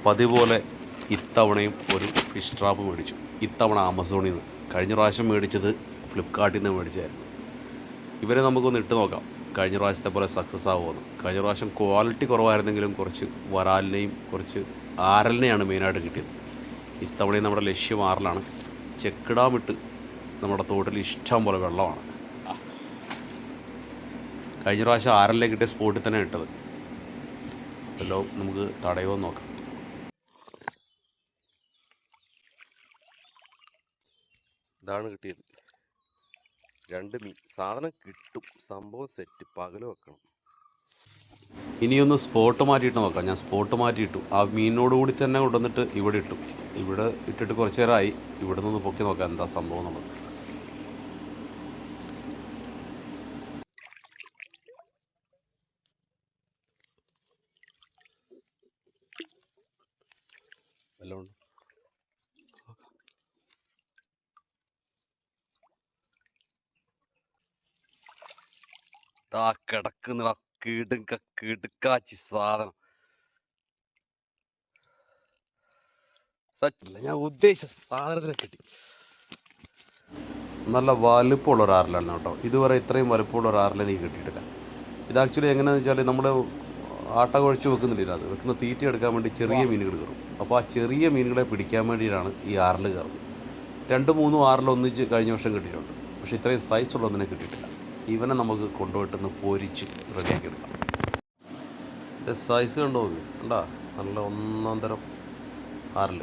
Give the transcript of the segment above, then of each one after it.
പതിവ് പോലെ ഇത്തവണയും ഒരു ഫിഷ് ട്രാപ്പ് മേടിച്ചു. ഇത്തവണ ആമസോണിൽ നിന്ന്. കഴിഞ്ഞ പ്രാവശ്യം മേടിച്ചത് ഫ്ലിപ്കാർട്ടിൽ നിന്ന് മേടിച്ചായിരുന്നു. ഇവരെ നമുക്കൊന്ന് ഇട്ട് നോക്കാം, കഴിഞ്ഞ പ്രാവശ്യത്തെ പോലെ സക്സസ് ആവുമെന്ന്. കഴിഞ്ഞ പ്രാവശ്യം ക്വാളിറ്റി കുറവായിരുന്നെങ്കിലും കുറച്ച് വരാലിനെയും കുറച്ച് ആരലിനെയാണ് മെയിനായിട്ട് കിട്ടിയത്. ഇത്തവണയും നമ്മുടെ ലക്ഷ്യം ആറലാണ്. ചെക്കിടാമിട്ട് നമ്മുടെ തോട്ടിൽ ഇഷ്ടം പോലെ വെള്ളമാണ്. കഴിഞ്ഞ പ്രാവശ്യം ആരലിനെ കിട്ടിയ സ്പോട്ടിൽ തന്നെ ഇട്ടത്. എല്ലാം നമുക്ക് തടയുമോ നോക്കാം. ഇതാണ് കിട്ടിയത്, 2 മീൻ. സാധനം കിട്ടും, സംഭവം സെറ്റ്. പകല് വെക്കണം. ഇനിയൊന്ന് സ്പോട്ട് മാറ്റിയിട്ട് നോക്കാം. ഞാൻ സ്പോട്ട് മാറ്റിയിട്ടു. ആ മീനിനോട് കൂടി തന്നെ കൊണ്ടുവന്നിട്ട് ഇവിടെ ഇട്ടു. ഇവിടെ ഇട്ടിട്ട് കുറച്ച് നേരമായി. ഇവിടെ നിന്ന് പൊക്കി നോക്കാം എന്താ സംഭവം എന്നുള്ളത്. എല്ലാം ഉണ്ട്. കിടക്കുന്ന കിടുക്കാച്ചി സാധനം. സച്ചില്ല, ഞാൻ ഉദ്ദേശിച്ച സാധനത്തിനെ കിട്ടി. നല്ല വലുപ്പമുള്ള ഒരു ആറിലാണ് കേട്ടോ. ഇതുവരെ ഇത്രയും വലുപ്പമുള്ള ഒരു ആറിൽ എനിക്ക് കിട്ടിയിട്ടില്ല. ഇത് ആക്ച്വലി എങ്ങനെയാണെന്ന് വെച്ചാൽ നമ്മൾ ആട്ട കുഴച്ച് വെക്കുന്നില്ല, അത് വെക്കുന്ന തീറ്റ എടുക്കാൻ വേണ്ടി ചെറിയ മീനുകൾ കയറും. അപ്പോൾ ആ ചെറിയ മീനുകളെ പിടിക്കാൻ വേണ്ടിയിട്ടാണ് ഈ ആറിൽ കയറുന്നത്. 2-3 ആറിൽ ഒന്നിച്ച് കഴിഞ്ഞ വർഷം കിട്ടിയിട്ടുണ്ട്. പക്ഷേ ഇത്രയും സൈസുള്ള ഒന്നിനെ കിട്ടിയിട്ടില്ല. ഇവനെ നമുക്ക് കൊണ്ടുപോയിട്ടൊന്ന് പൊരിച്ച് റെഡിയാക്കി എടുക്കാം. സൈസ് കണ്ടു നോക്കി, കണ്ടാ, നല്ല ഒന്നാം തരം ആറിൽ.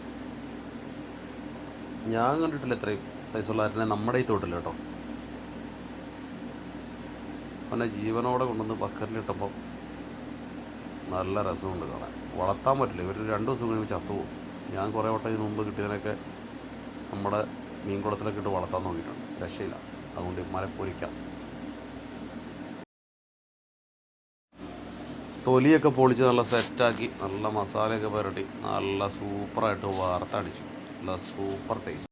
ഞാൻ കണ്ടിട്ടില്ല ഇത്രയും സൈസുള്ള ആരിനെ നമ്മുടെ ഈ തോട്ടില്ല കേട്ടോ. അവനെ ജീവനോടെ കൊണ്ടുവന്ന് ബക്കറിലിട്ടപ്പോൾ നല്ല രസമുണ്ട് കാണാൻ. വളർത്താൻ പറ്റില്ല, ഇവർ 2 ദിവസം കഴിയുമ്പോൾ ചത്തുപോകും. ഞാൻ കുറേ വട്ടം ഇതിന് മുമ്പ് കിട്ടിയതിനൊക്കെ നമ്മുടെ മീൻകുളത്തിലൊക്കെ ഇട്ട് വളർത്താൻ നോക്കിയിട്ടുണ്ട്, രക്ഷയില്ല. അതുകൊണ്ട് ഇമാരെ പൊരിക്കാം. തൊലിയൊക്കെ പൊളിച്ച് നല്ല സെറ്റാക്കി നല്ല മസാലയൊക്കെ പുരട്ടി നല്ല സൂപ്പറായിട്ട് വറുത്തടിച്ചു. നല്ല സൂപ്പർ ടേസ്റ്റ്.